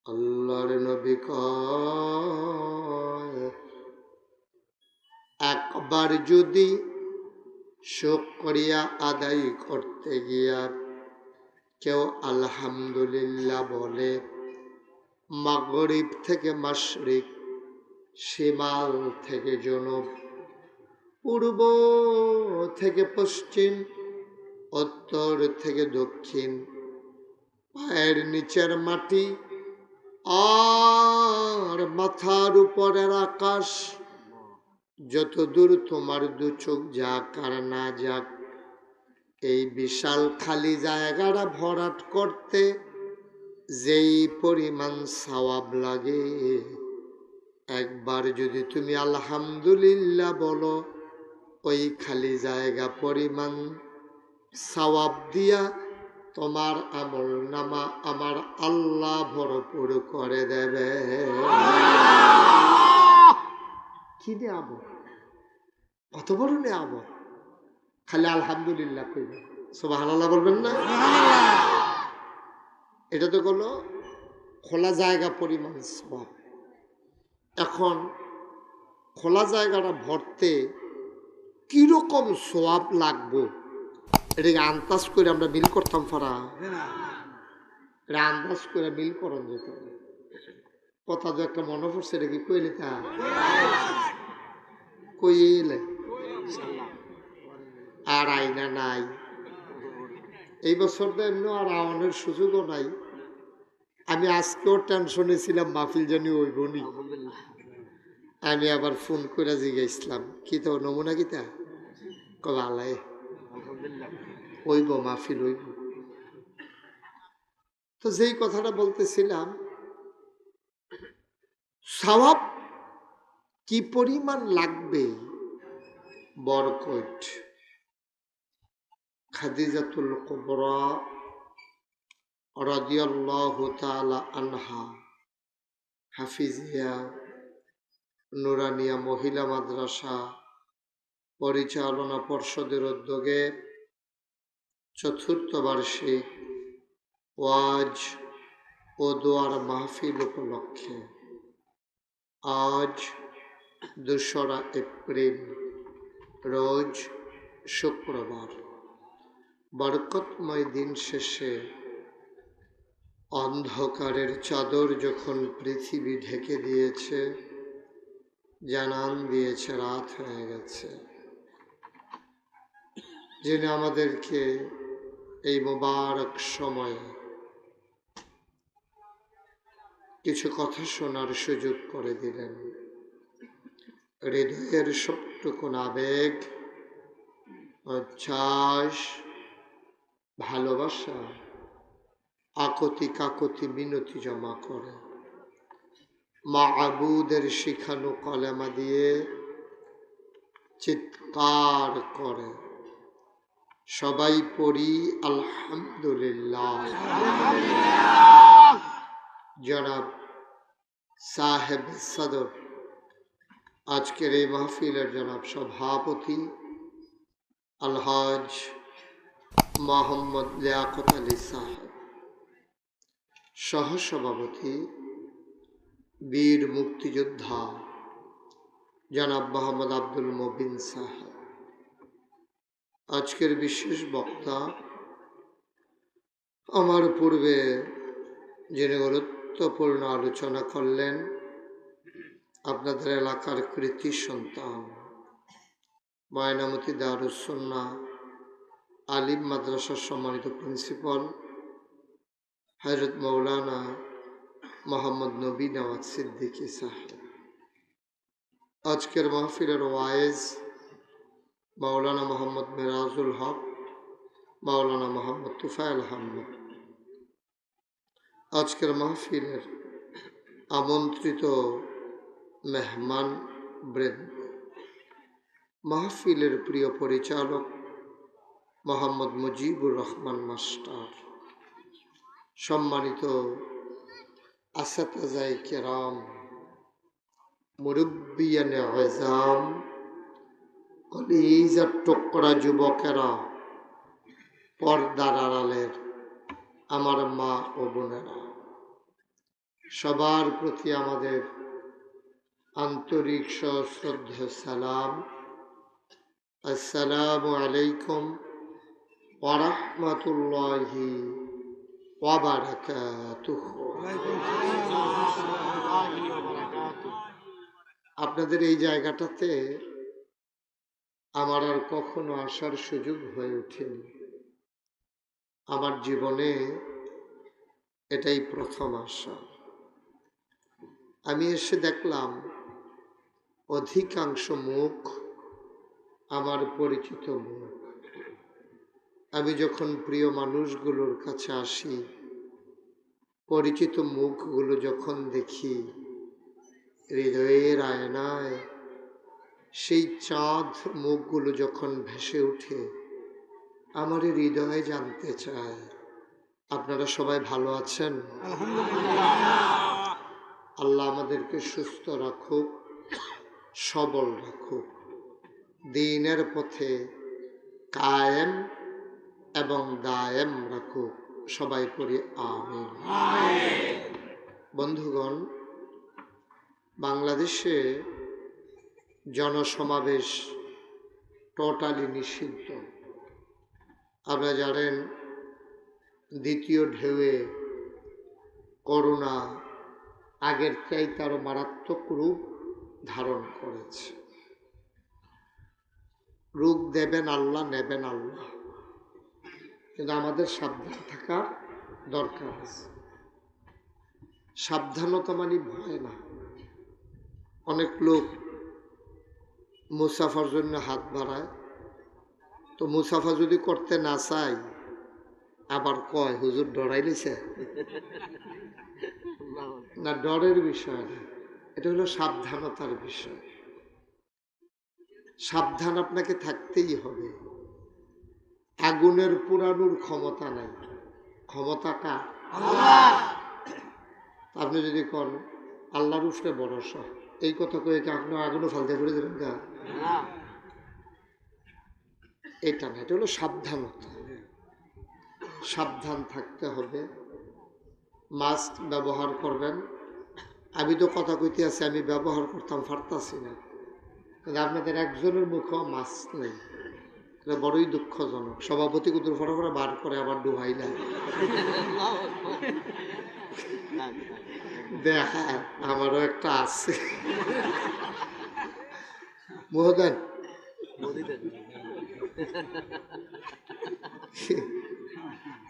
আল্লাহর নবী কয়, একবার যদি শুকরিয়া আদায় করতে গিয়া কেউ আলহামদুলিল্লাহ বলে, মাগরিব থেকে মাশরিক, শিমাল থেকে জনুব, পূর্ব থেকে পশ্চিম, উত্তর থেকে দক্ষিণ, পায়ের নিচের মাটি আর মাথার উপরের আকাশ, যত দূর তোমার দু চোখ যাক আর না যাক, এই বিশাল খালি জায়গাটা ভরাট করতে যেই পরিমাণ সওয়াব লাগে, একবার যদি তুমি আলহামদুলিল্লাহ বলো, ওই খালি জায়গা পরিমাণ সওয়াব দিয়া তোমার আমল নামা আমার আল্লাহ ভরপুর করে দেবে। কি নিয়ামত, কত বড় নিয়ামত! খালি আলহামদুলিল্লাহ কইবেন, সুবহানাল্লাহ বলবেন না? এটা তো হলো খোলা জায়গা পরিমাণ সওয়াব। এখন খোলা জায়গাটা ভরতে কিরকম সওয়াব লাগবো, এটাকে আন্দাজ করে আমরা মিল করতাম ফারা, এটা আন্দাজ করে মিল করন যেত। কথা তো একটা মনে পড়ছে, এটা কি কইলে তা কইলে আর আইনা নাই, এই বছর তো এমনি আর আওয়ানোর সুযোগও নাই। আমি আজকেও টেনশনে ছিলাম মাহফিল জানি ওইব নি। আমি আবার ফোন করে জিজ্ঞাসলাম, কি তো নমুনা কিতা কবালাই ওইব মাহফিল ওইব। তো যেই কথাটা বলতেছিলাম, সওয়াব কি পরিমাণ লাগবে, বরকত খাদিজাতুল কুবরা রাদিয়াল্লাহু তাআলা আনহা হাফিজিয়া নুরানিয়া মহিলা মাদ্রাসা পরিচালনা পর্ষদের উদ্যোগে ৪র্থ বার্ষিক ওয়াজ ও দোয়ার মাহফিল উপলক্ষে আজ ২রা এপ্রিল রোজ শুক্রবার বরকতময় দিন শেষে অন্ধকারের চাদর যখন পৃথিবী ঢেকে দিয়েছে, জানান দিয়েছে রাত হয়ে গেছে, যিনি আমাদেরকে এই মোবারক সময়ে কিছু কথা শোনার সুযোগ করে দিলেন। হৃদয়ের সবটুকুন আবেগ, উচ্ছ্বাস, ভালোবাসা, আকতি কাকতি মিনতি জমা করে মাবুদের শিখানো কলেমা দিয়ে চিৎকার করে সবাই পড়ি আলহামদুলিল্লাহ। জনাব সাহেব সদর, আজকের এই মাহফিলের জনাব সভাপতি আলহাজ মোহাম্মদ লিয়াকত আলী সাহেব, সহসভাপতি বীর মুক্তিযোদ্ধা জনাব মোহাম্মদ আব্দুল মবিন সাহেব, আজকের বিশেষ বক্তা আমার পূর্বে যিনি গুরুত্বপূর্ণ আলোচনা করলেন, আপনাদের এলাকার কৃতি সন্তান ময়নামতি দারুস সুন্নাহ আলিম মাদ্রাসার সম্মানিত প্রিন্সিপাল হযরত মৌলানা মোহাম্মদ নবী নওয়াজ সিদ্দিকী সাহেব, আজকের মাহফিলের ওয়াইজ মৌলানা মোহাম্মদ মিরাজুল হক, মৌলানা মোহাম্মদ তুফাইল আহমদ, আজকের মাহফিলের আমন্ত্রিত মেহমান বৃন্দ, মাহফিলের প্রিয় পরিচালক মোহাম্মদ মুজিবুর রহমান মাস্টার, সম্মানিত আসাতাজায়ে কেরাম, মুরব্বিয়ানে আযম, কলিজার টুকরা যুবকেরা, পর্দার আড়ালের আমার মা ও বোনেরা, সবার প্রতি আমাদের আন্তরিক সশ্রদ্ধ সালাম। আসসালামু আলাইকুম ওয়া রাহমাতুল্লাহি ওয়া বারাকাতুহু। আপনাদের এই জায়গাটাতে আমার আর কখনো আসার সুযোগ হয়ে ওঠেনি। আমার জীবনে এটাই প্রথম আসা। আমি এসে দেখলাম অধিকাংশ মুখ আমার পরিচিত মুখ। আমি যখন প্রিয় মানুষগুলোর কাছে আসি, পরিচিত মুখগুলো যখন দেখি, হৃদয়ের আয়নায় সেই চাঁদ মুখগুলো যখন ভেসে ওঠে, আমার হৃদয় জানতে চায় আপনারা সবাই ভালো আছেন? আল্লাহ আমাদেরকে সুস্থ রাখুক, সবল রাখুক, দ্বীনের পথে কায়েম এবং দায়েম রাখুক। সবাই করি আমিন। বন্ধুগণ, বাংলাদেশে জনসমাবেশ টোটালি নিষিদ্ধ। আপনারা জানেন দ্বিতীয় ঢেউয়ে করোনা আগের চাইতে আরো মারাত্মক রূপ ধারণ করেছে। রোগ দেবেন আল্লাহ, নেবেন আল্লাহ, কিন্তু আমাদের সাবধান থাকার দরকার আছে। সাবধানতা মানে ভয় না। অনেক লোক মুসাফার জন্য হাত বাড়ায়, তো মুসাফা যদি করতে না চাই আবার কয় হুজুর ডরাই দিছে না। ডরের বিষয় না, এটা হলো সাবধানতার বিষয়। সাবধান আপনাকে থাকতেই হবে। আগুনের পুরানোর ক্ষমতা নাই, ক্ষমতা কার? আপনি যদি কোন আল্লাহর উপরে ভরসা, এই কথা কয়ে কি আপনি আগুনও ফালতে করে দেবেন গা? এটা না, এটা হলো সাবধানতা। সাবধান থাকতে হবে। মাস্ক ব্যবহার করবেন। আমি তো কথা কইতে আছি, আমি ব্যবহার করতাম, পারতাছি না, কিন্তু আপনাদের একজনের মুখেও মাস্ক নেই। এটা বড়ই দুঃখজনক। সভাপতি কুতুর ফটোফটো বার করে আবার ডুবাই না দেখা। আমারও একটা আছে, মহোদয়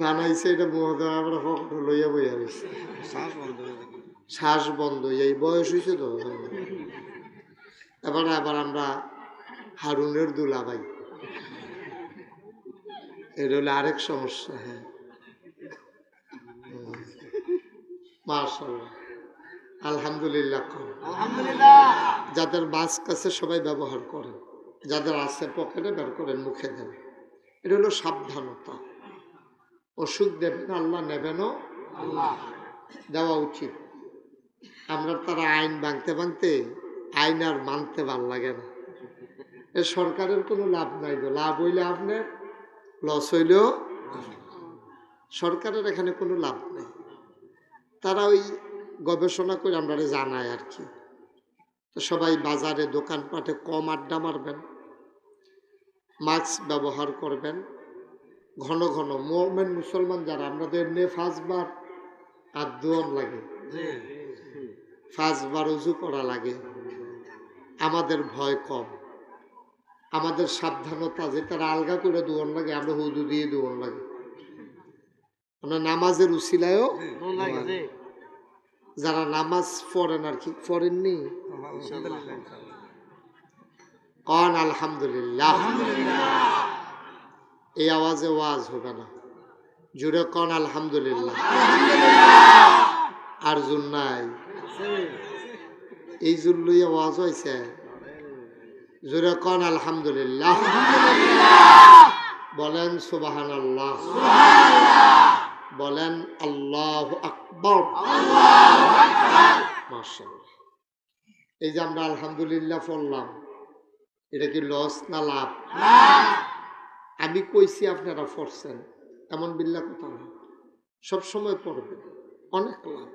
বানাইছে এটা মহোদয়, আমরা ফটো লইয়া বইয়া রয়েছে। শ্বাস বন্ধ, এই বয়স হয়েছে তো। এবার আবার আমরা হারুনের দুলাভাই, এটা হলে আরেক সমস্যা। হ্যাঁ, মাশাআল্লাহ, আলহামদুলিল্লাহ। যাদের মাস্ক আছে সবাই ব্যবহার করেন, যাদের আছে পকেটে বের করেন, মুখে দেন। এটা হলো সাবধানতা। অসুখ দেবেন আল্লাহ, নেবেনও আল্লাহ, দেওয়া উচিত। আমরা তারা আইন ভাঙতে ভাঙতে আইন আর মানতে ভাল লাগে না। এ সরকারের কোনো লাভ নাই, তো লাভ হইলে আপনার, লস হইলেও সরকারের এখানে কোনো লাভ নেই। তারা ওই গবেষণা করে আমরা জানায় আর কি। তো সবাই বাজারে দোকানপাটে কম আড্ডা মারবেন, মাস্ক ব্যবহার করবেন ঘন ঘন। মুমিন মুসলমান যারা, আমরা তো এমনি 5 বার হাত ধোয়ান লাগে, 5 বার উজু করা লাগে। আমাদের ভয় কম, আমাদের সাবধানতা যে তারা আলগা করে ধোয়ান লাগে, আমরা হুদু দিয়ে ধোয়ান লাগে। আমরা নামাজের উসিলায়ও, যারা নামাজ পড়েন আর কি, পড়েননি কন আলহামদুলিল্লাহ। এই আওয়াজে ওয়াজ হবে না, জুড়ে কন আলহামদুলিল্লাহ। আর জুন নাই, এই জুন লইয়া ওয়াজ হয়েছে, জুড়ে কন আলহামদুলিল্লাহ। বলেন সুবহানাল্লাহ, বলেন আল্লাহু আকবার। মাশাআল্লাহ। এই যে আমরা আলহামদুলিল্লাহ পড়লাম, এটা কি লস না লাভ? আমি কইছি আপনারা পড়ছেন এমন বিল্লাহ কথা না, সবসময় পড়বেন, অনেক লাভ।